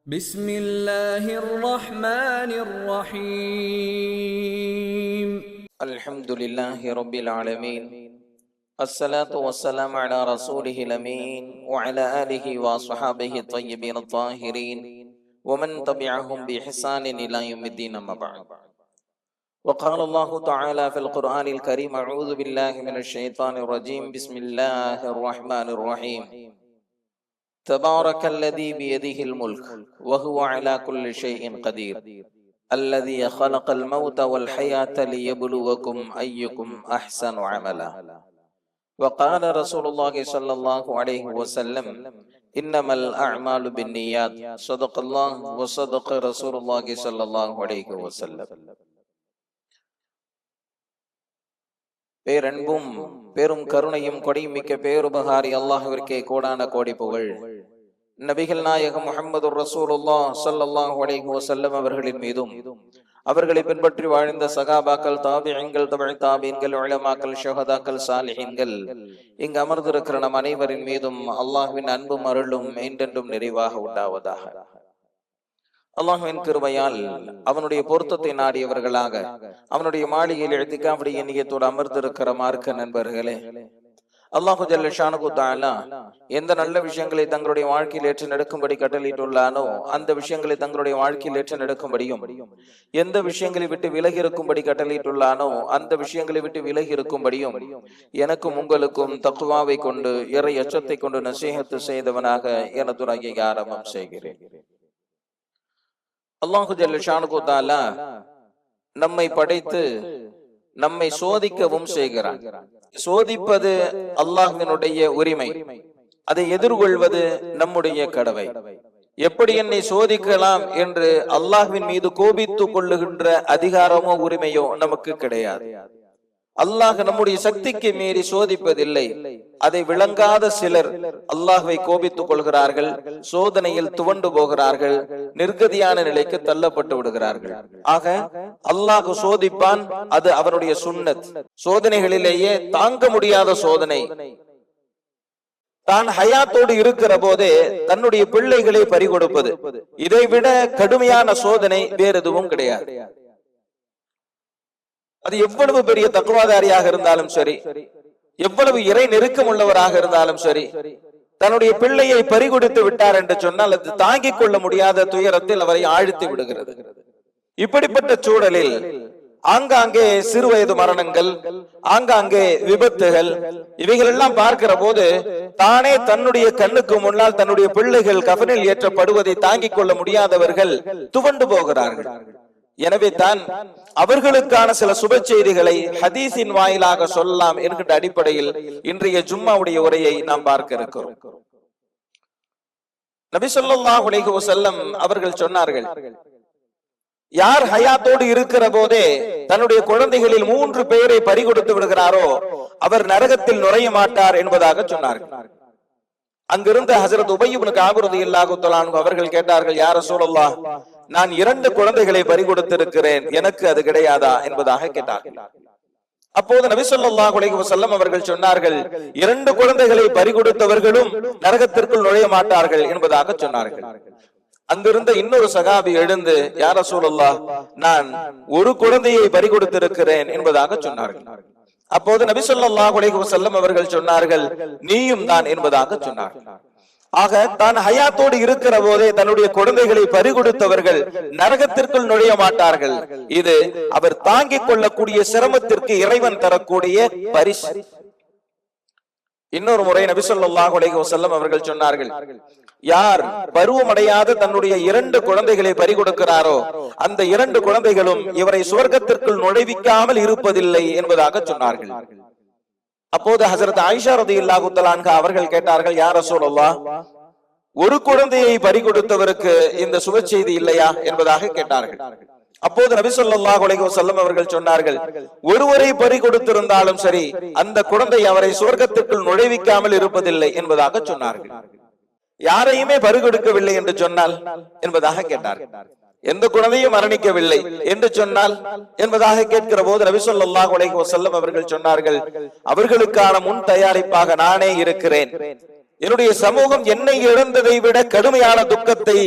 بسم الله الرحمن الرحيم الحمد لله رب العالمين الصلاة والسلام على رسوله الأمين وعلى آله وصحابه الطيبين الطاهرين ومن تبعهم بإحسان إلى يوم الدين أما بعد. وقال الله تعالى في القرآن الكريم: أعوذ بالله من الشيطان الرجيم، بسم الله الرحمن الرحيم. تبارك الذي بيده الملك وهو على كل شيء قدير الذي خلق الموت والحياة ليبلوكم أيكم أحسن عملا. وقال رسول الله صلى الله عليه وسلم: إنما الأعمال بالنيات. صدق الله وصدق رسول الله صلى الله عليه وسلم. பேரன்பும் பெரும் கருணையும் கொடிமிக்க பேருபகாரி அல்லாஹ்விற்கே கோடான கோடி புகழ். நபிகள் நாயகம் முஹம்மது ரசூலுல்லாஹ் ஸல்லல்லாஹு அலைஹி வஸல்லம் அவர்களின் மீதும், அவர்களை பின்பற்றி வாழ்ந்த சகாபாக்கள், தாபிஈன்கள், தபஅ தாபிஈன்கள், உலமாக்கள், ஷுஹதாக்கள், சாலிஹீன்கள், இங்கு அமர்ந்திருக்கிற நம் அனைவரின் மீதும் அல்லாஹ்வின் அன்பும் அருளும் என்றென்றும் நிறைவாக உண்டாவதாக. அல்லாஹ்வின் கிருபையால் அவனுடைய பொருத்தத்தை நாடியவர்களாக அவனுடைய மாளிகையில் இஅ்திகாஃப் நியத்தோடு அமர்ந்திருக்கிற மார்க்க நண்பர்களே, அல்லாஹு ஜல்ல ஷானஹு தஆலா எந்த நல்ல விஷயங்களை தங்களுடைய வாழ்க்கையில் ஏற்று நடக்கும்படி கட்டளையிட்டுள்ளானோ அந்த விஷயங்களை தங்களுடைய வாழ்க்கையில் ஏற்று நடக்கும்படியும், எந்த விஷயங்களை விட்டு விலகி இருக்கும்படி கட்டளையிட்டுள்ளானோ அந்த விஷயங்களை விட்டு விலகி இருக்கும்படியும் எனக்கும் உங்களுக்கும் தக்வாவை கொண்டு இறை அச்சத்தை கொண்டு நசீஹத்து செய்தவனாக எனது உரையை ஆரம்பம் செய்கிறேன். அல்லாஹு ஜல்ல ஷானஹு தஆலா நம்மை படைத்து நம்மை சோதிக்கவும் செய்கிறான். சோதிப்பது அல்லாஹ்வினுடைய உரிமை, அதை எதிர்கொள்வது நம்முடைய கடமை. எப்படி என்னை சோதிக்கலாம் என்று அல்லாஹ்வின் மீது கோபித்துக் கொள்ளுகின்ற அதிகாரமோ உரிமையோ நமக்கு கிடையாது. அல்லாஹ் நம்முடைய சக்திக்கு மீறி சோதிப்பதில்லை. அதை விளங்காத சிலர் அல்லாஹ்வை கோபித்துக் கொள்கிறார்கள், சோதனையில் துவண்டு போகிறார்கள், நிர்கதியான நிலைக்கு தள்ளப்பட்டு விடுகிறார்கள். ஆக அல்லாஹ் சோதிப்பான், அது அவனுடைய சுன்னத். சோதனைகளிலேயே தாங்க முடியாத சோதனை, தான் ஹயாத்தோடு இருக்கிற போதே தன்னுடைய பிள்ளைகளை பறிகொடுப்பது, இதைவிட கடுமையான சோதனை வேறு எதுவும் கிடையாது. அது எவ்வளவு பெரிய தக்வாதாரியாக இருந்தாலும் சரி, எவ்வளவு இறை நெருக்கம் உள்ளவராக இருந்தாலும் சரி, தன்னுடைய பிள்ளையை பறிகொடுத்து விட்டார் என்று சொன்னால் அது தாங்கிக் கொள்ள முடியாத துயரத்தில் அவரை ஆழ்த்தி விடுகிறது. இப்படிப்பட்ட சூழலில் ஆங்காங்கே சிறுவயது மரணங்கள், ஆங்காங்கே விபத்துகள், இவைகள் எல்லாம் பார்க்கிற போது தானே தன்னுடைய கண்ணுக்கு முன்னால் தன்னுடைய பிள்ளைகள் கஃனில் ஏற்றப்படுவதை தாங்கிக் கொள்ள முடியாதவர்கள் துவண்டு போகிறார்கள். எனவே தான் அவர்களுக்கான சில சுப செய்திகளை ஹதீஸின் வாயிலாக சொல்லலாம் என்கின்ற அடிப்படையில் இன்றைய ஜும்மாவுடைய உரையை நாம் பார்க்க இருக்கிறோம். நபி ஸல்லல்லாஹு அலைஹி வஸல்லம் அவர்கள் சொன்னார்கள், யார் ஹயாத்தோடு இருக்கிற போதே தன்னுடைய குழந்தைகளில் 3 பேரை பறிகொடுத்து விடுகிறாரோ அவர் நரகத்தில் நுழைய மாட்டார் என்பதாக சொன்னார்கள். அங்கிருந்த ஹஜ்ரத் உபய் இப்னு கஅப் ரலியல்லாஹு தஆலா அன்ஹு அவர்கள் கேட்டார்கள், யா ரசூலல்லாஹ், நான் 2 குழந்தைகளை பறிகொடுத்திருக்கிறேன், எனக்கு அது கிடையாதா என்பதாக கேட்டார்கள். அப்போது நபி ஸல்லல்லாஹு அலைஹி வஸல்லம் அவர்கள் சொன்னார்கள், 2 குழந்தைகளை பறிகொடுத்தவர்களும் நரகத்திற்குள் நுழைய மாட்டார்கள் என்பதாக சொன்னார்கள். அங்கிருந்த இன்னொரு சகாபி எழுந்து, யா ரசூலல்லாஹ், நான் 1 குழந்தையை பறிகொடுத்திருக்கிறேன் என்பதாக சொன்னார்கள். அப்போது நபி ஸல்லல்லாஹு அலைஹி வஸல்லம் அவர்கள் சொன்னார்கள், நீயும் தான் என்பதாக சொன்னார்கள். ஆக தான் ஹயாத்தோடு இருக்கிற போதே தன்னுடைய குழந்தைகளை பறிகொடுத்தவர்கள் நரகத்திற்குள் நுழைய மாட்டார்கள். இது அவர் தாங்கிக் கொள்ளக்கூடிய சிரமத்திற்கு இறைவன் தரக்கூடிய பரிசு. இன்னொரு முறை நபி ஸல்லல்லாஹு அலைஹி வஸல்லம் அவர்கள் சொன்னார்கள், யார் பருவமடையாத தன்னுடைய 2 குழந்தைகளை பறிகொடுக்கிறாரோ அந்த 2 குழந்தைகளும் இவரை சுவர்க்கத்திற்குள் நுழைவிக்காமல் இருப்பதில்லை என்பதாக சொன்னார்கள். அப்போது ஹஜ்ரத் ஆயிஷா ரலியல்லாஹு தஆலா அன்ஹா அவர்கள் கேட்டார்கள், யா ரசூலல்லாஹ், 1 குழந்தையை பறிகொடுத்தவருக்கு இந்த சுப செய்தி இல்லையா என்பதாக கேட்டார்கள். அப்போது நபி ஸல்லல்லாஹு அலைஹி வஸல்லம் அவர்கள் சொன்னார்கள், ஒருவரை பறிகொடுத்திருந்தாலும் சரி அந்த குழந்தை அவரை சுவர்க்கத்திற்குள் நுழைவிக்காமல் இருப்பதில்லை என்பதாக சொன்னார்கள். யாரையுமே பறிகொடுக்கவில்லை என்று சொன்னால் என்பதாக கேட்டார்கள். எந்த குழந்தையும் மரணிக்கவில்லை என்று சொன்னால் என்பதாக கேட்கிற போது நபி ஸல்லல்லாஹு அலைஹி வஸல்லம் அவர்கள் சொன்னார்கள், அவர்களுக்கான முன் தயாரிப்பாக நானே இருக்கிறேன் என்னுடைய சமூகம் என்னை இழந்ததை விட கடுமையான துக்கத்தை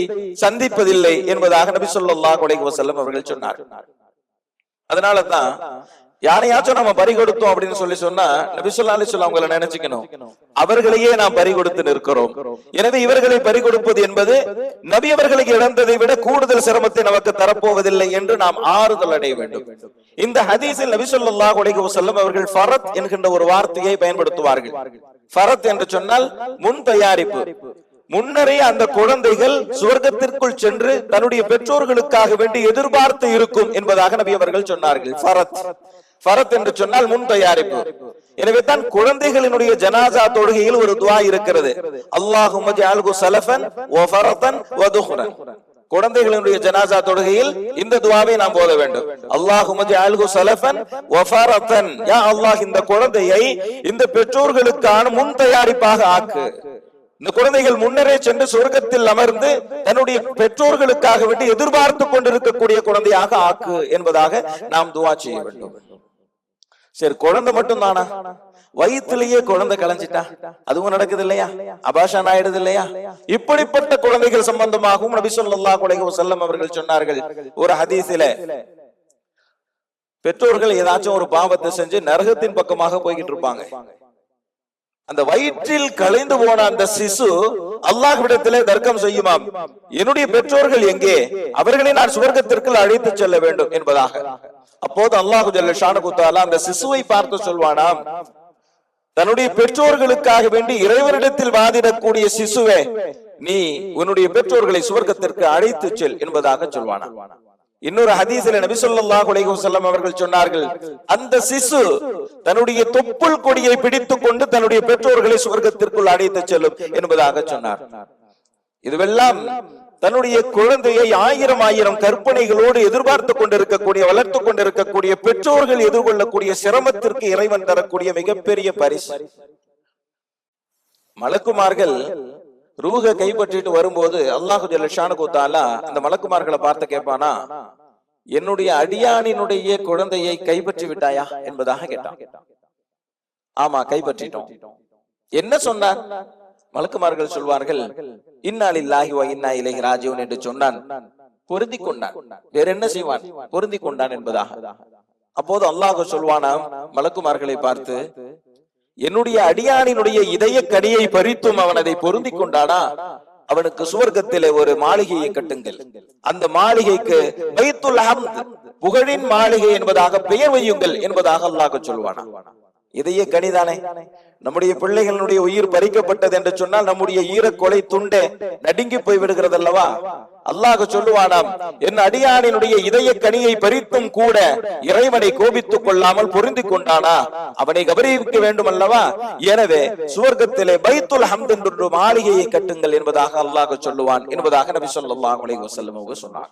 சந்திப்பதில்லை என்பதாக நபி ஸல்லல்லாஹு அலைஹி வஸல்லம் அவர்கள் சொன்னார். அதனாலதான் யாரையாச்சும் நம்ம பறி கொடுத்தோம் அப்படின்னு சொன்னா நபி ஸல்லல்லாஹு அலைஹி வஸல்லம் அவங்களை நினைச்சுக்கணும், அவர்களையே நாம் பறி கொடுத்து நிற்கிறோம். எனவே இவர்களை பறி கொடுப்பது என்பது நபி அவர்களை இழந்ததை விட கூடுதல் சிரமத்தை நமக்கு தரப்போவதில்லை என்று நாம் ஆறுதல் அடைய வேண்டும். இந்த ஹதீஸில் நபி ஸல்லல்லாஹு அலைஹி வஸல்லம் அவர்கள் ஃபரத் என்கின்ற ஒரு வார்த்தையை பயன்படுத்துவார்கள். ஃபரத் என்று சொன்னால் முன் தயாரிப்பு. முன்னரே அந்த குழந்தைகள் சுவர்க்கத்திற்குள் சென்று தன்னுடைய பெற்றோர்களுக்காக வேண்டி எதிர்பார்த்து இருக்கும் என்பதாக நபி அவர்கள் சொன்னார்கள். ஃபரத் ஃபரத் என்று சொன்னால் முன் தயாரிப்பு. எனவே தான் குழந்தைகளினுடைய ஜனாசா தொழுகையில் ஒரு துஆ இருக்கிறது, அல்லாஹும்ம ஜஅல்ஹு ஸலஃபன் வ ஃபரதன் வ துஹ்ரன். குழந்தைகளினுடைய ஜனாசா தொழுகையில் இந்த துஆவை நாம் ஓத வேண்டும். அல்லாஹும்ம ஜஅல்ஹு ஸலஃபன் வ ஃபரதன், யா அல்லாஹ் இந்த குழந்தையை இந்த பெற்றோர்களுக்கான முன் தயாரிப்பாக ஆக்கு. இந்த குழந்தைகள் முன்னரே சென்று சொர்க்கத்தில் அமர்ந்து தன்னுடைய பெற்றோர்களுக்காக வேண்டி எதிர்பார்த்து கொண்டிருக்கக்கூடிய குழந்தையாக ஆக்கு என்பதாக நாம் துஆ செய்ய வேண்டும். சரி, குழந்தை மட்டும் தானா? வயிற்றிலேயே குழந்தை கலைஞ்சிட்டா அதுவும் நடக்குது இல்லையா? அபாஷன் ஆயிடுது இல்லையா? இப்படிப்பட்ட குழந்தைகள் சம்பந்தமாகவும் நபி ஸல்லல்லாஹு அலைஹி வஸல்லம் அவர்கள் சொன்னார்கள் ஒரு ஹதீஸில, பெற்றோர்கள் ஏதாச்சும் ஒரு பாவத்தை செஞ்சு நரகத்தின் பக்கமாக போய்கிட்டு இருப்பாங்க. அந்த வயிற்றில் கலைந்து போன அந்த சிசு அல்லாஹ்விடத்திலே தர்க்கம் செய்யுமாம், என்னுடைய பெற்றோர்கள் எங்கே, அவர்களை நான் சுவர்க்கத்திற்கு அழைத்து செல்ல வேண்டும் என்பதாக. அப்போது அல்லாஹு ஜல்ல ஷானஹு தஆலா அந்த சிசுவை பார்த்து சொல்வானாம், தன்னுடைய பெற்றோர்களுக்காக வேண்டி இறைவனிடத்தில் வாதிடக்கூடிய சிசுவே, நீ உன்னுடைய பெற்றோர்களை சுவர்க்கத்திற்கு அழைத்து செல் என்பதாக சொல்வானாம். இன்னொரு ஹதீஸில் நபி ஸல்லல்லாஹு அலைஹி வஸல்லம் அவர்கள் சொன்னார்கள், அந்த சிசு தன்னுடைய தொப்புள் கொடியை பிடித்துக் கொண்டு தன்னுடைய பெற்றோர்களை சுவர்க்கத்திற்குள் அழைத்து செல்லும் என்பதாக சொன்னார். இதுவெல்லாம் தன்னுடைய குழந்தையை ஆயிரம் ஆயிரம் கற்பனைகளோடு எதிர்பார்த்து கொண்டிருக்கக்கூடிய, வளர்த்து கொண்டிருக்கக்கூடிய பெற்றோர்கள் எதிர்கொள்ளக்கூடிய சிரமத்திற்கு இறைவன் தரக்கூடிய மிகப்பெரிய பரிசு. மலக்குமார்கள் ரூஹ கைப்பற்றிட்டு வரும்போது அல்லாஹு ஜல்ல ஷானஹு தஆலா அந்த மலக்குமார்களை பார்த்து கேட்பானா, என்னுடைய அடியானினுடைய குழந்தையை கைப்பற்றி விட்டாயா என்பதாக கேட்டான். ஆமா, கைப்பற்றிட்டோம். என்ன சொன்னான்? மலக்குமார்கள் சொல்வார்கள், இன்னா லில்லாஹி வ இன்னா இலைஹி ராஜிஊன் என்று சொன்னான். பொருந்தி கொண்டான். வேற என்ன செய்வான்? பொருந்தி கொண்டான் என்பதாக. அப்போது அல்லாஹ் சொல்வானாம் மலக்குமார்களை பார்த்து, என்னுடைய அடியானினுடைய இதய கனியை பறித்தும் அவன் அதை பொருந்தி கொண்டானா, அவனுக்கு சுவர்க்கத்திலே ஒரு மாளிகையை கட்டுங்கள், அந்த மாளிகைக்கு பைத்துல் ஹம்த், புகழின் மாளிகை என்பதாக பெயர் வையுங்கள் என்பதாக அல்லாஹ் சொல்வானா. இதய கனிதானே. நம்முடைய பிள்ளைகளுடைய உயிர் பறிக்கப்பட்டது என்று சொன்னால் நம்முடைய ஈரக்கொலை துண்டே நடுங்கி போய் விடுகிறது அல்லவா? அல்லாஹ் சொல்லுவானாம், என் அடியானினுடைய இதய கனியை பறித்தும் கூட இறைவனை கோபித்துக் கொள்ளாமல் பொருந்தி கொண்டானா, அவனை கௌரவிக்க வேண்டும் அல்லவா? எனவே சுவர்க்கத்திலே பைத்துல் ஹம்த் என்ற மாளிகையை கட்டுங்கள் என்பதாக அல்லாஹ் சொல்லுவான் என்பதாக நபி ஸல்லல்லாஹு அலைஹி வஸல்லம் அவங்க சொன்னார்.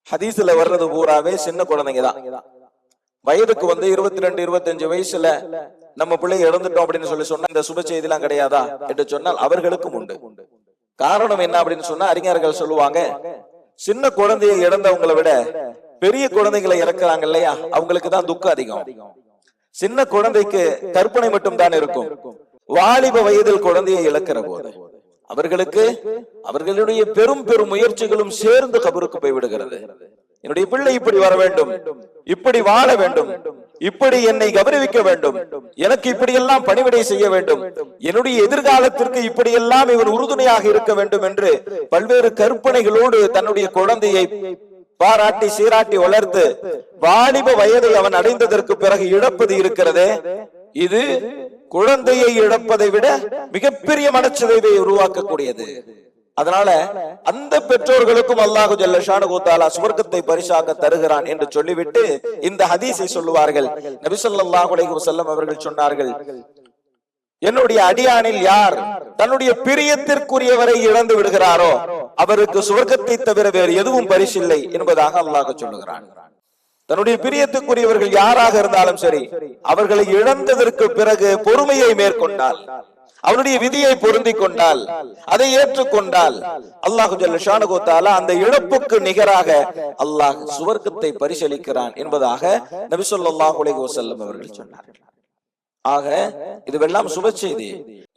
ஹதீஸ்ல வர்றது பூராவே சின்ன குழந்தைங்க தான். வயதுக்கு 22, 25 வயசுல நம்ம பிள்ளைங்க இறந்துட்டோம் அப்படின்னு சொன்னா இந்த சுப செய்தி எல்லாம் கிடையாதா என்று சொன்னால் அவர்களுக்கும் உண்டு. காரணம் என்ன அப்படின்னு சொன்னா, அறிஞர்கள் சொல்லுவாங்க, சின்ன குழந்தையை இழந்தவங்களை விட பெரிய குழந்தைகளை இறக்குறாங்க இல்லையா, அவங்களுக்கு தான் துக்கம் அதிகம். சின்ன குழந்தைக்கு கற்பனை மட்டும் தான் இருக்கும். வாலிப வயதில் குழந்தையை இழக்கிற போது அவர்களுக்கு அவர்களுடைய பெரும் பெரும் முயற்சிகளும் சேர்ந்து கபருக்கு போய் விடுகிறது. என்னுடைய பிள்ளை இப்படி வர வேண்டும், இப்படி வாழ வேண்டும், இப்படி என்னை கௌரவிக்க வேண்டும், எனக்கு இப்படி எல்லாம் பணிவிடை செய்ய வேண்டும், என்னுடைய எதிர்காலத்திற்கு இப்படி எல்லாம் இவன் உறுதுணையாக இருக்க வேண்டும் என்று பல்வேறு கற்பனைகளோடு தன்னுடைய குழந்தையை பாராட்டி சீராட்டி வளர்த்து வாலிப வயதை அவன் அடைந்ததற்கு பிறகு இழப்பது இருக்கிறதே, இது குழந்தையை இழப்பதை விட மிகப்பெரிய மனச்சிதைவை உருவாக்கக்கூடியது. அதனால அந்த பெற்றோர்களுக்கும் அல்லாஹு ஜல்ல ஷானஹு தஆலா சுவர்க்கத்தை பரிசாக தருகிறான் என்று சொல்லிவிட்டு இந்த ஹதீஸை சொல்லுவார்கள். நபி ஸல்லல்லாஹு அலைஹி வஸல்லம் அவர்கள் சொன்னார்கள், என்னுடைய அடியானில் யார் தன்னுடைய பிரியத்திற்குரியவரை இழந்து விடுகிறாரோ அவருக்கு சுவர்க்கத்தை தவிர வேறு எதுவும் பரிசில்லை என்பதாக அல்லாஹ் சொல்லுகிறான். தன்னுடைய பிரியத்துக்குரியவர்கள் யாராக இருந்தாலும் சரி, அவர்களை இழந்ததற்கு பிறகு பொறுமையை மேற்கொண்டால், அவருடைய விதியை பொருந்தி கொண்டால், அதை ஏற்றுக்கொண்டால், அல்லாஹு ஜல்ல ஷானஹு தஆலா அந்த இழப்புக்கு நிகராக அல்லாஹ் சுவர்க்கத்தை பரிசளிக்கிறான் என்பதாக நபி ஸல்லல்லாஹு அலைஹி வஸல்லம் அவர்கள் சொன்னார்கள். ஆக இதுவெல்லாம் சுப செய்தி.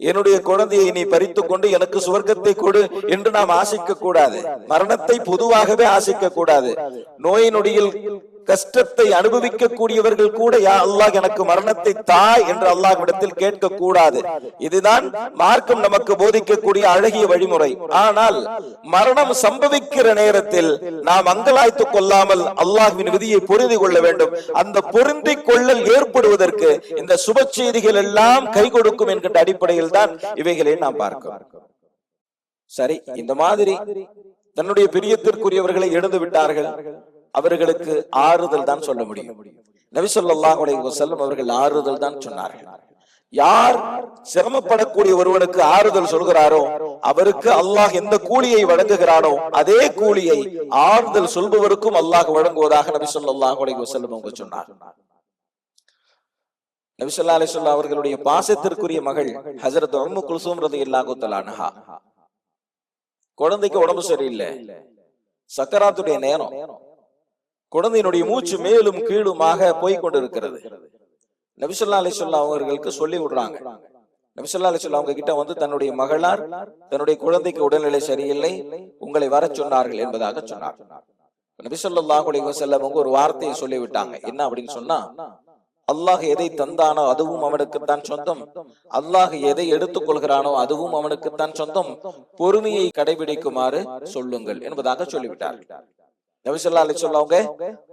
என்னுடைய குழந்தையை நீ பறித்துக் கொண்டு எனக்கு சுவர்க்கத்தை கொடு என்று நாம் ஆசைக்க கூடாது. மரணத்தை பொதுவாகவே ஆசைக்க கூடாது. நோய் நொடியில் கஷ்டத்தை அனுபவிக்க கூடியவர்கள் கூட யா அல்லாஹ் எனக்கு மரணத்தை தா என்று அல்லாஹ்விடத்தில் கேட்க கூடாது. இதுதான் மார்க்கம் நமக்கு போதிக்கக்கூடிய அழகிய வழிமுறை. ஆனால் மரணம் சம்பவிக்கிற நேரத்தில் நாம் அங்கலாய்த்துக் கொள்ளாமல் அல்லாஹ்வின் விதியை புரிந்து கொள்ள வேண்டும். அந்த பொருந்தி கொள்ளல் ஏற்படுவதற்கு இந்த சுப செய்திகள் எல்லாம் கை கொடுக்கும் என்கின்ற அடிப்படையில் தான் இவைகளை நாம் பார்க்கிறோம். சரி, இந்த மாதிரி தன்னுடைய பிரியத்திற்குரியவர்களை எழுந்து விட்டார்கள், அவர்களுக்கு ஆறுதல் தான் சொல்ல முடியும். நபி ஸல்லல்லாஹு அலைஹி வஸல்லம் அவர்கள் ஆறுதல் தான் சொன்னார்கள். யார் சிரமப்படக்கூடிய ஒருவனுக்கு ஆறுதல் சொல்கிறாரோ அவருக்கு அல்லாஹ் எந்த கூலியை வழங்குகிறானோ அதே கூலியை ஆறுதல் சொல்பவருக்கும் அல்லாஹ் வழங்குவதாக நபி ஸல்லல்லாஹு அலைஹி வஸல்லம் அவங்க சொன்னார். நபி ஸல்லல்லாஹு அலைஹி வஸல்லம் அவர்களுடைய பாசத்திற்குரிய மகள் ஹஜ்ரத் உம்மு குல்சூம் ரலியல்லாஹு தஆலா அன்ஹா, குழந்தைக்கு உடம்பு சரியில்லை, சக்கராத்துடைய நேரம், குழந்தையினுடைய மூச்சு மேலும் கீழுமாக போய்கொண்டிருக்கிறது. நபி ஸல்லல்லாஹு அலைஹி வஸல்லம் அவர்களுக்கு சொல்லி விடுறாங்க. நபி ஸல்லல்லாஹு அலைஹி வஸல்லம் அவங்க கிட்ட வந்து தன்னுடைய மகளார் தன்னுடைய குழந்தைக்கு உடல்நிலை சரியில்லை, உங்களை வர சொன்னார்கள் என்பதாக சொன்னார். நபி ஸல்லல்லாஹு அலைஹி வஸல்லம் அவங்க ஒரு வார்த்தையை சொல்லிவிட்டாங்க. என்ன அப்படின்னு சொன்னா, அல்லாஹ் எதை தந்தானோ அதுவும் அவனுக்குத்தான் சொந்தம், அல்லாஹ் எதை எடுத்துக் கொள்கிறானோ அதுவும் அவனுக்குத்தான் சொந்தம், பொறுமையை கடைபிடிக்குமாறு சொல்லுங்கள் என்பதாக சொல்லிவிட்டார். நபி ஸல்லல்லாஹு அலைஹி வஸல்லம் அவங்க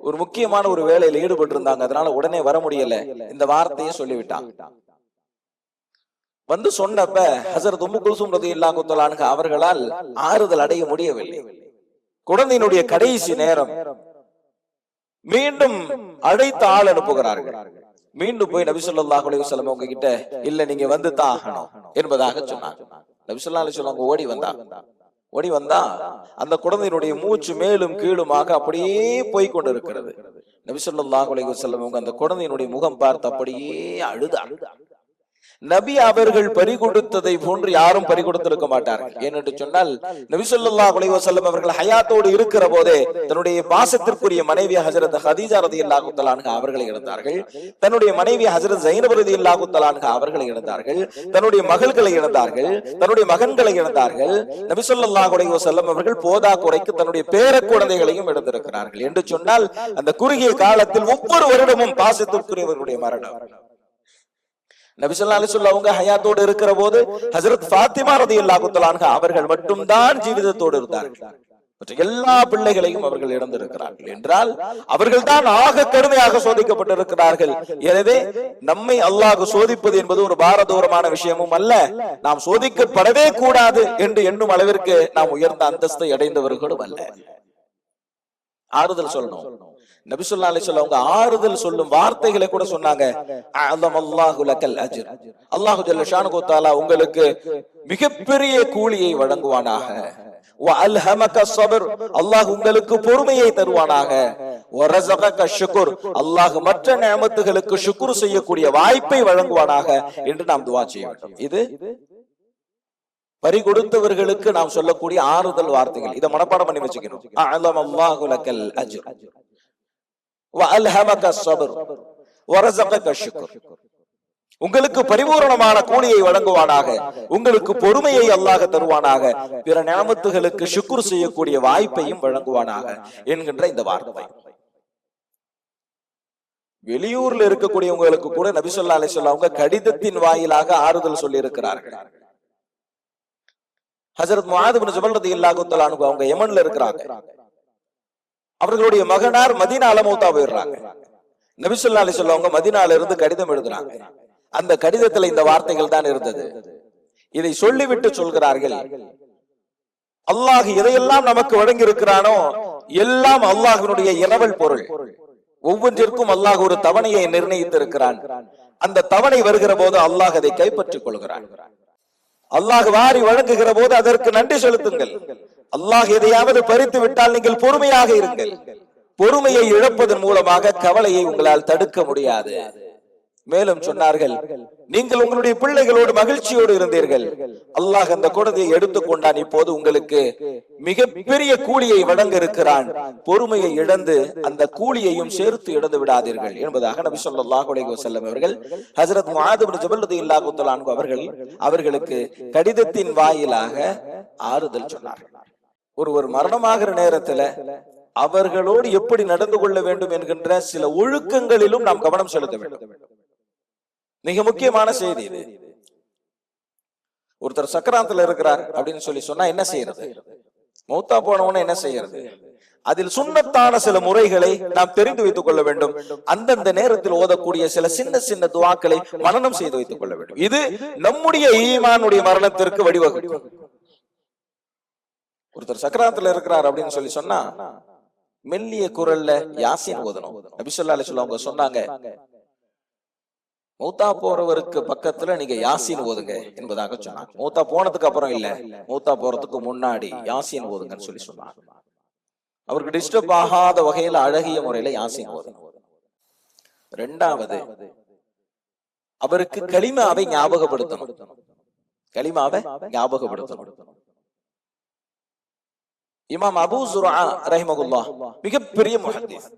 ஒரு முக்கியமான ஒரு வேலையில ஈடுபட்டு இருந்தாங்க, அதனால உடனே வர முடியல, இந்த வார்த்தையை சொல்லிவிட்டாங்க. வந்து சொன்னப்ப ஹஜ்ரத் உம்மு குல்சூம் ரலியல்லாஹு தஆலா அன்ஹா அவர்களால் ஆறுதல் அடைய முடியவில்லை. குழந்தையினுடைய கடைசி நேரம், மீண்டும் அழைத்து ஆள் அனுப்புகிறார்கள். மீண்டும் போய் நபி ஸல்லல்லாஹு அலைஹி வஸல்லம் அவங்க கிட்ட இல்ல நீங்க வந்து தான் ஆகணும் என்பதாக சொன்னாங்க. நபி ஸல்லல்லாஹு அலைஹி வஸல்லம் ஓடி வந்தா அந்த குழந்தையினுடைய மூச்சு மேலும் கீழுமாக அப்படியே போய்கொண்டிருக்கிறது. நபி ஸல்லல்லாஹு அலைஹி வஸல்லம் அவங்க அந்த குழந்தையினுடைய முகம் பார்த்து அப்படியே அழுதாங்க. நபி அவர்கள் பறிகொடுத்ததை போன்று யாரும் பறிகொடுத்திருக்க மாட்டார்கள். ஏனென்று சொன்னால் நபி ஸல்லல்லாஹு அலைஹி வஸல்லம் அவர்கள் ஹயாத்தோடு இருக்கிற போதே தன்னுடைய பாசத்திற்குரிய மனைவி ஹஜ்ரத் ஹதீஜா ரலியல்லாஹு தஆலா அன்ஹா அவர்களை இழந்தார்கள், தன்னுடைய மனைவி ஹஜ்ரத் ஸைனப் ரலியல்லாஹு தஆலா அன்ஹா அவர்களை இழந்தார்கள், தன்னுடைய மகள்களை இழந்தார்கள், தன்னுடைய மகன்களை இழந்தார்கள். நபி ஸல்லல்லாஹு அலைஹி வஸல்லம் அவர்கள் போதா குறைக்கு தன்னுடைய பேர குழந்தைகளையும் இழந்திருக்கிறார்கள். என்று சொன்னால் அந்த குறுகிய காலத்தில் ஒவ்வொரு வருடமும் பாசத்திற்குரியவர்களுடைய மரணம். நபி ஸல்லல்லாஹு அலைஹி வஸல்லம் அவங்க ஹயாத்தோடு இருக்கிற போது ஹஜ்ரத் ஃபாத்திமா ரலியல்லாஹு தஆலா அன்ஹா அவர்கள் மட்டும்தான் ஜீவிதத்தோடு இருந்தார்கள். மற்ற எல்லா பிள்ளைகளையும் அவர்கள் இழந்திருக்கிறார்கள். என்றால் அவர்கள் தான் ஆக கடுமையாக சோதிக்கப்பட்டிருக்கிறார்கள். எனவே நம்மை அல்லாஹ் சோதிப்பது என்பது ஒரு பாரதூரமான விஷயமும் அல்ல, நாம் சோதிக்கப்படவே கூடாது என்று எண்ணும் அளவிற்கு நாம் உயர்ந்த அந்தஸ்தை அடைந்தவர்களும் அல்ல. ஆறுதல் சொல்லணும். நபி ஸல்லல்லாஹு அலைஹி வஸல்லம் அவங்க ஆறுதல் சொல்லும் வார்த்தைகளை கூட சொன்னாங்க. அல்லாஹு லக்கல் அஜ்ர், அல்லாஹ் ஜல்ல ஷானுஹு தஆலா உங்களுக்கு மிகப்பெரிய கூலியை வழங்குவானாக. வ அல்ஹமக ஸப்ர், அல்லாஹ் உங்களுக்கு பொறுமையை தருவானாக. வ ரஸகக ஷுக்ர், அல்லாஹ் மற்ற நியமத்துகளுக்கு ஷுக்ர் செய்யக்கூடிய வாய்ப்பை வழங்குவானாக என்று நாம் துஆ செய்ய வேண்டும். இது பறி கொடுத்தவர்களுக்கு நாம் சொல்லக்கூடிய ஆறுதல் வார்த்தைகள். இதை மனப்பாடம் பண்ணி வச்சுக்கணும். அல்லாஹு லக்கல் அஜ்ர் வ அல்ஹமக ஸப்ர் வ ரஸகக ஷுக்ர், உங்களுக்கு பரிபூரணமான கூலியை வழங்குவானாக, உங்களுக்கு பொறுமையை அல்லாஹ் தருவானாக, பிற நியமத்துகளுக்கு ஷுக்ர் செய்யக்கூடிய வாய்ப்பையும் வழங்குவானாக என்கின்ற இந்த வார்த்தை. வெளியூர்ல இருக்கக்கூடியவங்களுக்கு கூட நபி ஸல்லல்லாஹு அலைஹி வஸல்லம் அவங்க கடிதத்தின் வாயிலாக ஆறுதல் சொல்லி இருக்கிறார்கள். ஹஜ்ரத் முஆத் இப்னு ஜபல் ரலியல்லாஹு தஆலா அன்ஹு அவங்க யமன்ல இருக்கிறாங்க. அவர்களுடைய மகனார் மதீனால மௌத்தா போயிடுறாங்க. நபி ஸல்லல்லாஹு அலைஹி வஸல்லம் அவங்க மதீனால இருந்து கடிதம் எழுதுறாங்க. அந்த கடிதத்துல இந்த வார்த்தைகள் தான் இருந்தது. இதை சொல்லிவிட்டு சொல்கிறார்கள், அல்லாஹ் எதையெல்லாம் நமக்கு வழங்கி இருக்கிறானோ எல்லாம் அல்லாஹ்வினுடைய இரவல் பொருள். ஒவ்வொன்றிற்கும் அல்லாஹ் ஒரு தவணையை நிர்ணயித்து இருக்கிறான். அந்த தவணை வருகிற போது அல்லாஹ் அதை கைப்பற்றிக் கொள்கிறான். அல்லாஹ் வாரி வழங்குகிற போது அதற்கு நன்றி செலுத்துங்கள். அல்லாஹ் எதையாவது பறித்து விட்டால் நீங்கள் பொறுமையாக இருங்கள். பொறுமையை இழப்பதன் மூலமாக கவலையை உங்களால் தடுக்க முடியாது. மேலும் சொன்னார்கள், நீங்கள் உங்களுடைய பிள்ளைகளோடு மகிழ்ச்சியோடு இருந்தீர்கள், அல்லாஹ் அந்த குழந்தையை எடுத்துக்கொண்டான், இப்போது உங்களுக்கு மிகப்பெரிய கூலியை வழங்க இருக்கிறான், பொறுமையை இழந்து அந்த கூலியையும் சேர்த்து இழந்து விடாதீர்கள் என்பதாக நபி ஸல்லல்லாஹு அலைஹி வஸல்லம் அவர்கள் ஹஜ்ரத் முஆத் இப்னு ஜபல் ரலியல்லாஹு தஆலா அன்ஹு அவர்களுக்கு கடிதத்தின் வாயிலாக ஆறுதல் சொன்னார்கள். ஒருவர் மரணமாகிற நேரத்துல அவர்களோடு எப்படி நடந்து கொள்ள வேண்டும் என்கின்ற சில ஒழுக்கங்களிலும் நாம் கவனம் செலுத்த வேண்டும். மிக முக்கியமான செய்தி இது. ஒருத்தர் சக்கராத்துல இருக்கிறார் அப்படின்னு சொன்னா என்ன செய்யறது? மௌத்தா போனவன என்ன செய்யறது? அதில் சுன்னத்தான சில முறைகளை நாம் தெரிந்து வைத்துக் கொள்ள வேண்டும். அந்தந்த நேரத்தில் ஓதக்கூடிய சில சின்ன சின்ன துஆக்களை மனனம் செய்து வைத்துக் கொள்ள வேண்டும். இது நம்முடைய ஈமானுடைய மரணத்திற்கு வழிவகுக்கும். ஒருத்தர் சக்கராத்துல இருக்கிறார் அப்படின்னு சொன்னா மெல்லிய குரல்ல யாசீன் ஓதணும். நபி ஸல்லல்லாஹு அலைஹி வஸல்லம் அவங்க சொன்னாங்க, மௌத்தா போறவருக்கு பக்கத்துல நீங்க யாசீன் ஓதுங்க என்பதாக சொன்னாங்க. மௌத்தா போனதுக்கு அப்புறம் இல்ல, மௌத்தா போறதுக்கு முன்னாடி யாசீன் ஓதுங்கன்னு சொன்னாங்க. அவருக்கு டிஸ்டர்ப் ஆகாத வகையில அழகிய முறையில யாசீன் ஓதணும். இரண்டாவது, அவருக்கு கலிமாவை ஞாபகப்படுத்தணும். கலிமாவை ஞாபகப்படுத்தணும். இமாம் அபூ ஸுர்ஆ ரஹிமஹுல்லாஹ் மிகப்பெரிய முஹத்திஸ்.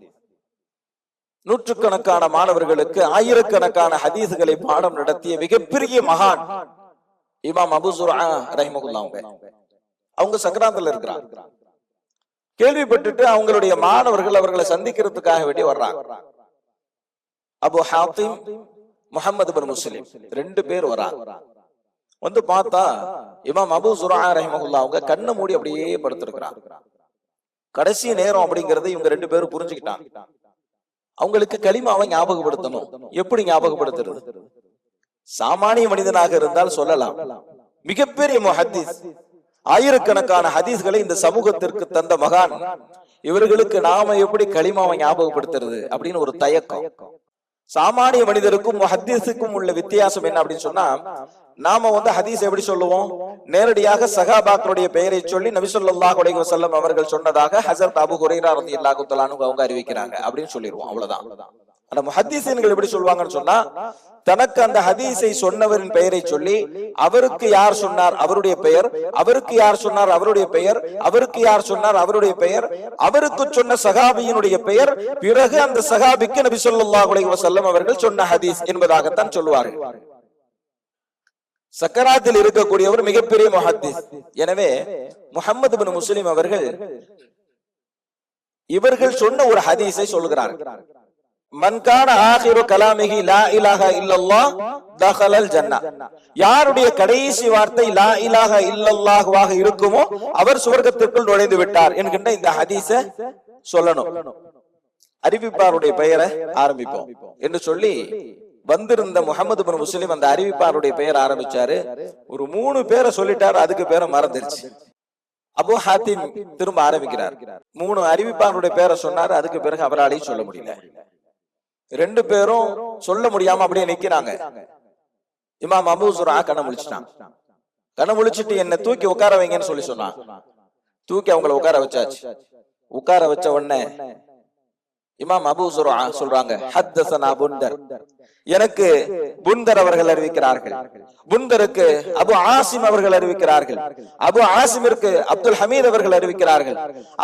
நூற்றுக்கணக்கான மாணவர்களுக்கு ஆயிரக்கணக்கான ஹதீஸ்களை பாடம் நடத்திய மிகப்பெரிய மகான் இமாம் அபூ ஸுர்ஆ ரஹிமஹுல்லாஹ். அவங்க சக்கராத்துல இருக்கிறாங்க. கேள்விப்பட்டுட்டு அவங்களுடைய மாணவர்கள் அவர்களை சந்திக்கிறதுக்காக வேண்டி வர்றாங்க. அபு ஹாத்திம், முஹம்மது இப்னு முஸ்லிம் 2 பேர் வர்றாங்க. வந்து பார்த்தா இமாம் அபூ ஸுர்ஆ ரஹிமஹுல்லாஹ் அவங்க கண்ணை மூடி அப்படியே படுத்திருக்கிறாங்க. கடைசி நேரம் அப்படிங்கறத இவங்க 2 பேரும் புரிஞ்சுக்கிட்டாங்க. அவங்களுக்கு கலிமாவை ஞாபகப்படுத்தணும். எப்படி ஞாபகப்படுத்துறது? சாமானிய மனிதனாக இருந்தால் சொல்லலாம், மிகப்பெரிய முஹத்திஸ், ஆயிரக்கணக்கான ஹதீஸ்களை இந்த சமூகத்திற்கு தந்த மகான், இவர்களுக்கு நாம எப்படி கலிமாவை ஞாபகப்படுத்துறது அப்படின்னு ஒரு தயக்கம். சாமானிய மனிதருக்கும் முஹத்திஸுக்கும் உள்ள வித்தியாசம் என்ன அப்படின்னு சொன்னா, நாம ஹதீஸ் எப்படி சொல்லுவோம்? நேரடியாக சஹாபாக்களுடைய பெயரை சொல்லி நபி ஸல்லல்லாஹு அலைஹி வஸல்லம் அவர்கள் சொன்னதாக ஹஜ்ரத் அபூ ஹுரைரா ரலியல்லாஹு தஆலா அன்ஹு அவங்க அறிவிக்கிறாங்க அப்படின்னு சொல்லிடுவோம், அவ்வளவுதான். ஆனா முஹத்திஸீன்கள் எப்படி சொல்வாங்கன்னு சொன்னா, தனக்கு அந்த ஹதீஸை சொன்னவரின் பெயரை சொல்லி, அவருக்கு யார் சொன்னார் அவருடைய பெயர், அவருக்கு யார் சொன்னார் அவருடைய பெயர், அவருக்கு யார் சொன்னார் அவருடைய பெயர், அவருக்கு சொன்ன சஹாபியினுடைய பெயர், பிறகு அந்த சஹாபிக்கு நபி ஸல்லல்லாஹு அலைஹி வஸல்லம் அவர்கள் சொன்ன ஹதீஸ் என்பதாகத்தான் சொல்லுவார்கள். சக்கராத்தில் இருக்கக்கூடியவர் மிகப்பெரிய முஹத்திஸ். எனவே முஹம்மது இப்னு முஸ்லிம் அவர்கள் இவர்கள் சொன்ன ஒரு ஹதீஸை சொல்கிறார்கள். மன் கான ஆகிரு கலாமிஹி லா இலாஹா இல்லல்லாஹ் தஹலல் ஜன்னah. யாருடைய கடைசி வார்த்தை லா இலாஹா இல்லல்லாஹ்வாக இருக்குமோ அவர் சுவர்க்கத்திற்குள் நுழைந்து விட்டார் என்கின்ற இந்த ஹதீஸை சொல்லணும். அறிவிப்பாருடைய பெயரை ஆரம்பிப்போம் என்று சொல்லி வந்திருந்த முஹம்மது இப்னு முஸ்லிம் அந்த அறிவிப்பாருடைய பெயர் ஆரம்பிச்சாரு. ஒரு 3 பேரை சொல்லிட்டாரு, அதுக்கு பேரை மறந்துருச்சு. அபூ ஹாத்திம் திரும்ப ஆரம்பிக்கிறார். 3 அறிவிப்பாருடைய பேரை சொன்னாரு, அதுக்கு பிறகு அவராலையும் சொல்ல முடியல. 2 பேரும் சொல்ல முடியாம அப்படியே நிக்கிறாங்க. இமாம் அபூ ஸுர்ஆ கண்ண முழிச்சிட்டான். கண்ண முழிச்சிட்டு என்ன தூக்கி உட்கார வைங்கன்னு சொன்னான். தூக்கி அவங்களை உட்கார வச்சாச்சு. உட்கார வச்ச உடனே இமாம் அபூ ஸுர்ஆ சொல்றாங்க, ஹத்தஸனா புந்தர், எனக்கு புந்தர் அவர்கள் அறிவிக்கிறார்கள். புந்தருக்கு அபு ஆசிம் அவர்கள் அறிவிக்கிறார்கள். அபு ஆசிமிற்கு அப்துல் ஹமீத் அவர்கள் அறிவிக்கிறார்கள்.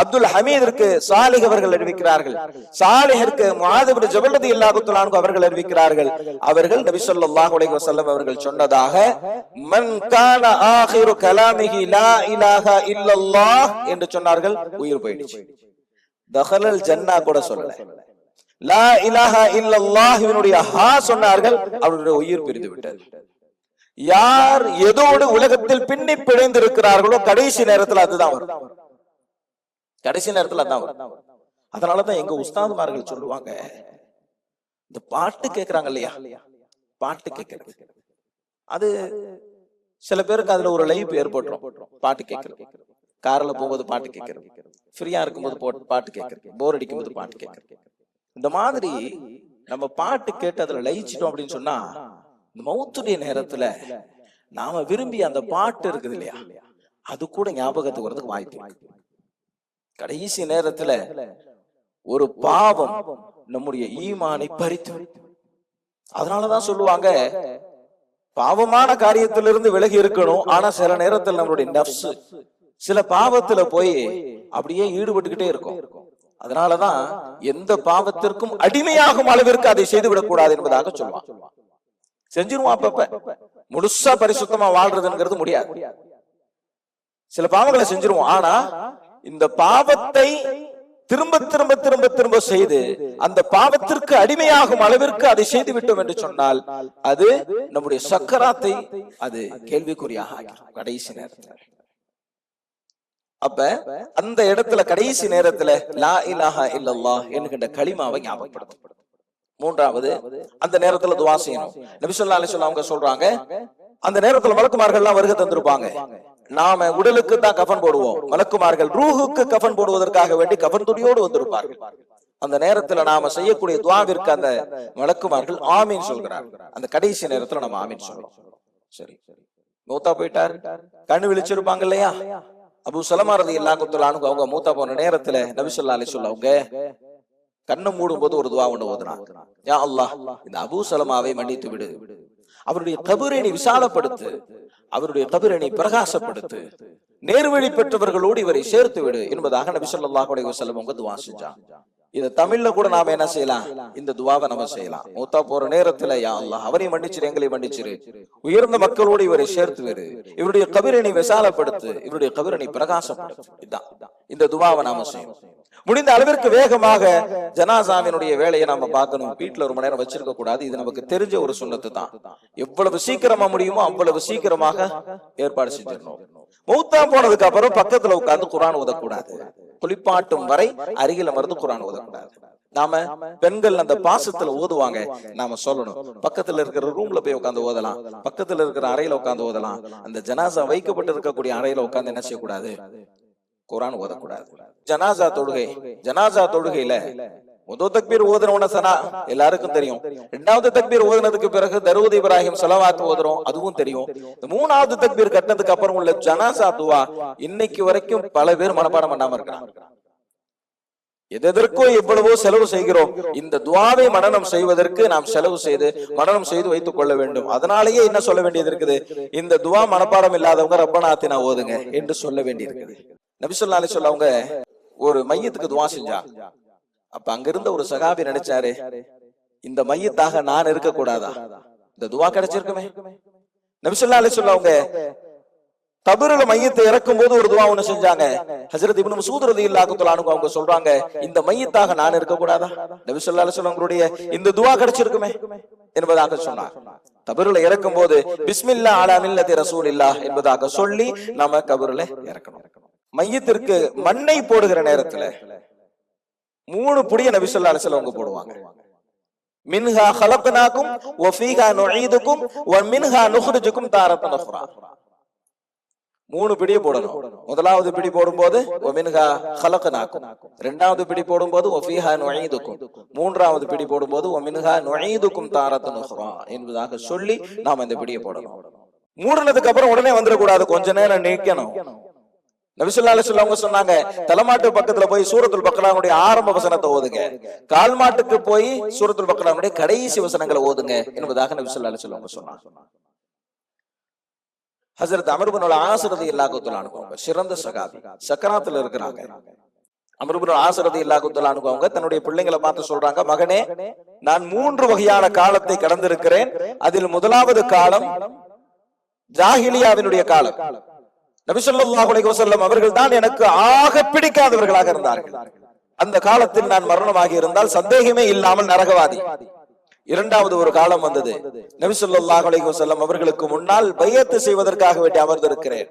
அப்துல் ஹமீதிற்கு சாலிஹ் அவர்கள் அறிவிக்கிறார்கள். சாலிஹிற்கு முஆத் இப்னு ஜபல் ரலியல்லாஹு தஆலா அன்ஹு அவர்கள் அறிவிக்கிறார்கள். அவர்கள் நபி ஸல்லல்லாஹு அலைஹி வஸல்லம் அவர்கள் சொன்னதாக, மன் கான ஆகிரு கலாமிஹி லா இலாஹா இல்லல்லாஹ் என்று சொன்னார்கள். உயிர் போயிடுச்சு. தஹலல் ஜன்னah கூட சொல்லல, லா இலாஹா இல்லல்லாஹ் இவனுடைய ஹா சொன்னார்கள், அவருடைய உயிர் பிரிந்து விட்டது. யார் எதோடு உலகத்தில் பின்னி பிணைந்து இருக்கிறார்களோ கடைசி நேரத்தில் அதுதான் வரும். கடைசி நேரத்தில் அதான் வரும். அதனாலதான் எங்க உஸ்தாதுமார்கள் சொல்லுவாங்க, இந்த பாட்டு கேட்கிறாங்க இல்லையா, பாட்டு கேட்கறது அது சில பேருக்கு அதுல ஒரு லைஃப் ஏற்பட்டுரும். பாட்டு கேட்கறது, கார்ல போகும்போது பாட்டு கேட்கறது, ஃப்ரீயா இருக்கும்போது பாட்டு கேட்கறது, போர் அடிக்கும் போது பாட்டு கேட்கறது. இந்த மாதிரி நம்ம பாட்டு கேட்டு அதுல லயிச்சிட்டோம் அப்படின்னு சொன்னா, மௌத்துடைய நேரத்துல நாம விரும்பி அந்த பாட்டு இருக்குது இல்லையா, அது கூட ஞாபகத்துக்கு வரதுக்கு வாய்ப்பு. கடைசி நேரத்துல ஒரு பாவம் நம்முடைய ஈமானை பறித்து, அதனாலதான் சொல்லுவாங்க, பாவமான காரியத்திலிருந்து விலகி இருக்கணும். ஆனா சில நேரத்தில் நம்மளுடைய நப்ஸ் சில பாவத்துல போய் அப்படியே ஈடுபட்டுக்கிட்டே இருக்கும். அதனாலதான் எந்த பாவத்திற்கும் அடிமையாகும் அளவிற்கு அதை செய்து விடக்கூடாது என்பதாக சொல்லுவான். செஞ்சிருவான், அப்பப்ப முழுசா பரிசுத்தமா வாழ்றதுங்கிறது முடியாது. சில பாவங்களை செஞ்சிருவோம். ஆனா இந்த பாவத்தை திரும்ப திரும்ப திரும்ப திரும்ப செய்து அந்த பாவத்திற்கு அடிமையாகும் அளவிற்கு அதை செய்து விட்டோம் என்று சொன்னால் அது நம்முடைய சக்கராத்தை அது கேள்விக்குறியாக கடைசி நேரத்தில். அப்ப அந்த இடத்துல கடைசி நேரத்துல லா இலாஹா இல்லல்லாஹ் என்கின்ற கலிமாவை ஞாபகப்படுத்தும். மூன்றாவது, அந்த நேரத்துல துஆ செய்யணும். நபி ஸல்லல்லாஹு அலைஹி வஸல்லம் அவங்க சொல்றாங்க, அந்த நேரத்துல மலக்குமார்கள் எல்லாம் வருகை தந்திருப்பாங்க. நாம உடலுக்கு தான் கஃன் போடுவோம், மலக்குமார்கள் ரூஹுக்கு கஃன் போடுவதற்காக வேண்டி கஃன் துணியோடு வந்திருப்பார்கள். அந்த நேரத்துல நாம செய்யக்கூடிய துஆவிற்கு அந்த மலக்குமார்கள் ஆமீன் சொல்கிறார்கள். அந்த கடைசி நேரத்துல நம்ம ஆமீன் சொல்றோம். சரி, மூத்தா போயிட்டார், கண்ணு விழிச்சிருப்பாங்க இல்லையா? அபூ சலமா ரலியல்லாஹு தஆலா அன்ஹு அவங்க மூத்தா போன நேரத்துல நபி ஸல்லல்லாஹு அலைஹி வஸல்லம் அவங்க கண்ணை மூடும் போது ஒரு துஆ ஒன்று ஓதுனாங்க. யா அல்லாஹ், இந்த அபூ சலமாவை மன்னித்து விடு, அவருடைய கபரை நீ விசாலப்படுத்து, அவருடைய கபரை நீ பிரகாசப்படுத்து, நேர்வழி பெற்றவர்களோடு இவரை சேர்த்து விடு என்பதாக நபி ஸல்லல்லாஹு அலைஹி வஸல்லம் அவங்க துஆ செஞ்சாங்க. இத தமிழ்ல கூட நாம என்ன செய்யலாம், இந்த துஆவை நம்ம செய்யலாம். மூத்தா போற நேரத்துல யா அல்லாஹ் அவரை மன்னிச்சிரு, எங்களை மன்னிச்சிரு, உயர்ந்த மக்களோடு இவரை சேர்த்து விடு, இவருடைய கபரை நீ விசாலப்படுத்து, இவருடைய கபரை நீ பிரகாசப்படுத்து. இதுதான் இந்த துஆவை நாம செய்யணும். முடிந்த அளவிற்கு வேகமாக ஜனாசாவினுடைய வேலையை நாம பார்க்கணும். வீட்டுல ஒரு மணி நேரம் வச்சிருக்க கூடாது. இது நமக்கு தெரிஞ்ச ஒரு சுன்னத்து தான். எவ்வளவு சீக்கிரமா முடியுமோ அவ்வளவு சீக்கிரமாக ஏற்பாடு செஞ்சிடணும். மௌத்தா போனதுக்கு அப்புறம் பக்கத்துல உட்கார்ந்து குர்ஆன் ஓதக்கூடாது. குளிப்பாட்டும் வரை அருகில மருந்து குர்ஆன் ஓதக்கூடாது. நாம பெண்கள் அந்த பாசத்துல ஓதுவாங்க, நாம சொல்லணும் பக்கத்துல இருக்கிற ரூம்ல போய் உட்கார்ந்து ஓதலாம், பக்கத்துல இருக்கிற அறையில உட்கார்ந்து ஓதலாம். அந்த ஜனாசா வைக்கப்பட்டு இருக்கக்கூடிய அறையில உட்கார்ந்து என்ன செய்யக்கூடாது, குர்ஆன் ஓதக்கூடாது. ஜனாசா தொழுகை, ஜனாசா தொழுகையில முதல் தக்பீர் ஓதுறவன சனா எல்லாருக்கும் தெரியும். இரண்டாவது தக்பீர் ஓதுனதுக்கு பிறகு தரூத் இப்ராஹிம் ஸலவாத் ஓதுறோம், அதுவும் தெரியும். மூணாவது தக்பீர் கட்டினதுக்கு அப்புறம் உள்ள ஜனாசா துஆ இன்னைக்கு வரைக்கும் பல பேர் மனப்பாடம் பண்ணாம இருக்காங்க. எதற்கோ எவ்வளவோ செலவு செய்கிறோம். இந்த துஆவை மனனம் செய்வதற்கு நாம் செலவு செய்து மனனம் செய்து வைத்துக் கொள்ள வேண்டும். அதனாலேயே என்ன சொல்ல வேண்டியது இருக்குது, இந்த துஆ மனப்பாடம் இல்லாதவங்க ரப்பனா ஆத்தினா ஓதுங்க என்று சொல்ல வேண்டியிருக்குது. நபி ஸல்லல்லாஹு அலைஹி வஸல்லம் அவங்க ஒரு மையத்துக்கு துஆ செஞ்சாங்க. அப்ப அங்க இருந்த ஒரு சஹாபி நினைச்சாரு, இந்த மையத்தாக நான் இருக்க கூடாதா, இந்த துஆ கிடைச்சிருக்குமே. நபி ஸல்லல்லாஹு அலைஹி வஸல்லம் அவங்க கபருல மையத்தை இறக்கும் போது ஒரு துஆ ஒண்ணு செஞ்சாங்க. ஹஜ்ரத் இப்னு மஸ்ஊத் ரலியல்லாஹு தஆலா அன்ஹு அவங்க சொல்றாங்க, இந்த மையத்தாக நான் இருக்க கூடாதா, நபி ஸல்லல்லாஹு அலைஹி வஸல்லம் அவங்களுடைய இந்த துஆ கிடைச்சிருக்குமே என்பதாக சொன்னார். கபருல இறக்கும் போது பிஸ்மில்லாஹ் அலா மில்லத்தி ரசூலில்லாஹ் என்பதாக சொல்லி நாம கபருல இறக்கணும். மையத்திற்கு மண்ணை போடுகிற நேரத்துல 3 புடிய நபி ஸல்லல்லாஹு அலைஹி வஸல்லம் அவங்க போடுவாங்க. மின்ஹா ஹலக்னாகும் வ ஃபீஹா நுஈதுகும் வ மின்ஹா நுக்ரிஜுகும் தாரத்தன் உக்ரா. 3 பிடியை போடணும். முதலாவது பிடி போடும்போது வ மின்ஹா ஹலக்னாகும், இரண்டாவது பிடி போடும்போது வ ஃபீஹா நுஈதுகும், மூன்றாவது பிடி போடும்போது வ மின்ஹா நுஈதுகும் தாரத்தன் உக்ரா என்பதாக சொல்லி நாம இந்த பிடியை போடணும். மூடுனதுக்கு அப்புறம் உடனே வந்துடக்கூடாது, கொஞ்ச நேரம் நிக்கணும். நபி ஸல்லல்லாஹு அலைஹி வஸல்லம் அவங்க சொன்னாங்க, தலைமாட்டு பக்கத்துல போய் சூரத்துல் பக்ராவுடைய ஆரம்ப வசனத்தை ஓதுங்க, கால் மாட்டுக்கு போய் சூரத்துல் பக்ராவுடைய கடைசி வசனங்களை ஓதுங்க என்பதாக நபி ஸல்லல்லாஹு அலைஹி வஸல்லம் சொன்னாங்க. ஹஜ்ரத் அம்ர் இப்னு ஆஸ் ரலியல்லாஹு தஆலா அன்ஹு சிறந்த சஹாபி, சக்கராத்துல இருக்கிறாங்க. அம்ர் இப்னு ஆஸ் ரலியல்லாஹு தஆலா அன்ஹு அவங்க தன்னுடைய பிள்ளைகளை பார்த்து சொல்றாங்க, மகனே, நான் 3 வகையான காலத்தை கடந்திருக்கிறேன். அதில் முதலாவது காலம் ஜாஹிலியாவினுடைய காலம். நபி ஸல்லல்லாஹு அலைஹி வஸல்லம் அவர்கள் தான் எனக்கு ஆக பிடிக்காதவர்களாக இருந்தார்கள். அந்த காலத்தில் நான் மரணமாகி இருந்தால் சந்தேகமே இல்லாமல் நரகவாதி. இரண்டாவது ஒரு காலம் வந்தது, நபி ஸல்லல்லாஹு அலைஹி வஸல்லம் அவர்களுக்கு முன்னால் பையத்து செய்வதற்காக வேண்டி அமர்ந்திருக்கிறேன்.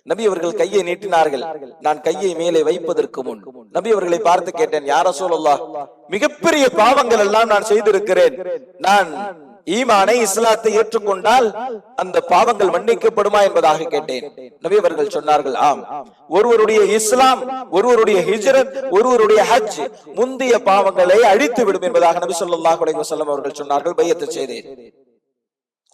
நபி அவர்கள் கையை நீட்டினார்கள். நான் கையை மேலே வைப்பதற்கு முன் நபி அவர்களை பார்த்து கேட்டேன், யா ரசூலல்லாஹ், மிகப்பெரிய பாவங்கள் எல்லாம் நான் செய்திருக்கிறேன். நான் ஈமானை இஸ்லாத்தை ஏற்றுக்கொண்டால் அந்த பாவங்கள் மன்னிக்கப்படுமா என்பதாக கேட்டேன். நபி அவர்கள் சொன்னார்கள், ஆம், ஒருவருடைய இஸ்லாம், ஒருவருடைய ஹிஜ்ரத், ஒருவருடைய ஹஜ் முந்திய பாவங்களை அழித்து விடும் என்பதாக நபி ஸல்லல்லாஹு அலைஹி வஸல்லம் அவர்கள் சொன்னார்கள். பையத்து செய்தேன்.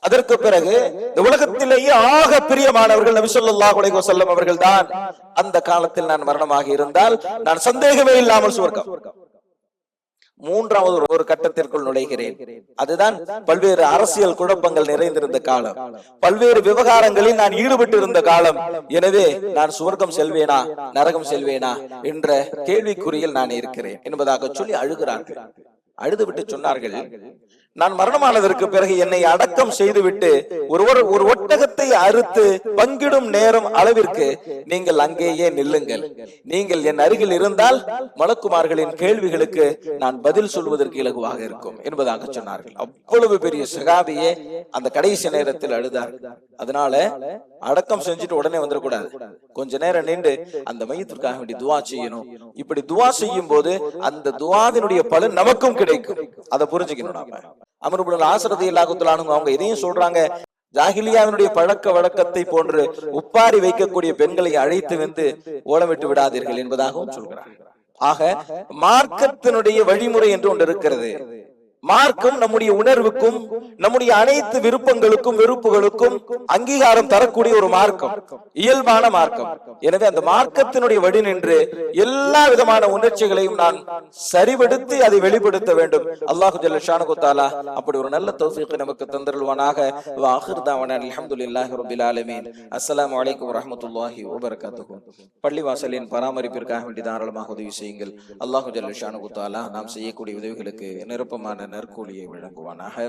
அதற்கு பிறகு இந்த உலகத்திலேயே ஆக பிரியமானவர்கள் நபி ஸல்லல்லாஹு அலைஹி வஸல்லம் அவர்கள் தான். அந்த காலத்தில் நான் மரணமாக இருந்தால் நான் சந்தேகமே இல்லாமல் சுவர்க்கம். மூன்றாவது ஒரு கட்டத்திற்குள் நுழைகிறேன். அதுதான் பல்வேறு அரசியல் குழப்பங்கள் நிறைந்திருந்த காலம், பல்வேறு விவகாரங்களில் நான் ஈடுபட்டு இருந்த காலம். எனவே நான் சுவர்க்கம் செல்வேனா நரகம் செல்வேனா என்ற கேள்விக்குறியில் நான் இருக்கிறேன் என்பதாக சொல்லி அழுகிறார்கள். அழுது விட்டு சொன்னார்கள், நான் மரணமானதற்கு பிறகு என்னை அடக்கம் செய்துவிட்டு ஒரு ஒட்டகத்தை அறுத்து பங்கிடும் நேரம் அளவிற்கு நீங்கள் அங்கேயே நில்லுங்கள். நீங்கள் என் அருகில் இருந்தால் மலக்குமார்களின் கேள்விகளுக்கு நான் பதில் சொல்வதற்கு இலகுவாக இருக்கும் என்பதாக சொன்னார்கள். அவ்வளவு பெரிய சகாபியே அந்த கடைசி நேரத்தில் அழுதார். அதனால அடக்கம் செஞ்சுட்டு உடனே வந்துடக்கூடாது. கொஞ்ச நேரம் நின்று அந்த மையத்திற்காக வேண்டி துவா செய்யணும். இப்படி துவா செய்யும் போது அந்த துவாவினுடைய பலன் நமக்கும் கிடைக்கும். அதை புரிஞ்சுக்கணும். நாம அமர் இப்னு ஆஸ் ரலியல்லாஹு தஆலா அன்ஹு அவங்க இதையும் சொல்றாங்க, ஜாஹிலியாவினுடைய பழக்க வழக்கத்தை போன்று உப்பாரி வைக்கக்கூடிய பெண்களை அழைத்து வந்து ஓலமிட்டு விடாதீர்கள் என்பதாகவும் சொல்கிறார். ஆக மார்க்கத்தினுடைய வழிமுறை என்று ஒன்று இருக்கிறது. மார்க்கம் நம்முடைய உணர்வுக்கும் நம்முடைய அனைத்து விருப்பங்களுக்கும் வெறுப்புகளுக்கும் அங்கீகாரம் தரக்கூடிய ஒரு மார்க்கம், இயல்பான மார்க்கம். எனவே அந்த மார்க்கத்தினுடைய வழி நின்று எல்லா விதமான உணர்ச்சிகளையும் நான் சரிபடுத்தி அதை வெளிப்படுத்த வேண்டும். அல்லாஹு ஜல்ல ஷானஹு தஆலா அப்படி ஒரு நல்ல தௌஃபீக் நமக்கு தந்தருள்வானாக. வ ஆகிர் தஅவானா அல்ஹம்துலில்லாஹி ரப்பில் ஆலமீன். அஸ்ஸலாமு அலைக்கும் வரஹ்மத்துல்லாஹி வ பரகாத்துஹு. பள்ளிவாசலின் பராமரிப்பிற்காக வேண்டி தாராளமாக உதவி செய்யுங்கள். அல்லாஹு ஜல்ல ஷானஹு தஆலா நாம் செய்யக்கூடிய உதவிகளுக்கு நிரப்பமான நற்கூலியை வழங்குவானாக.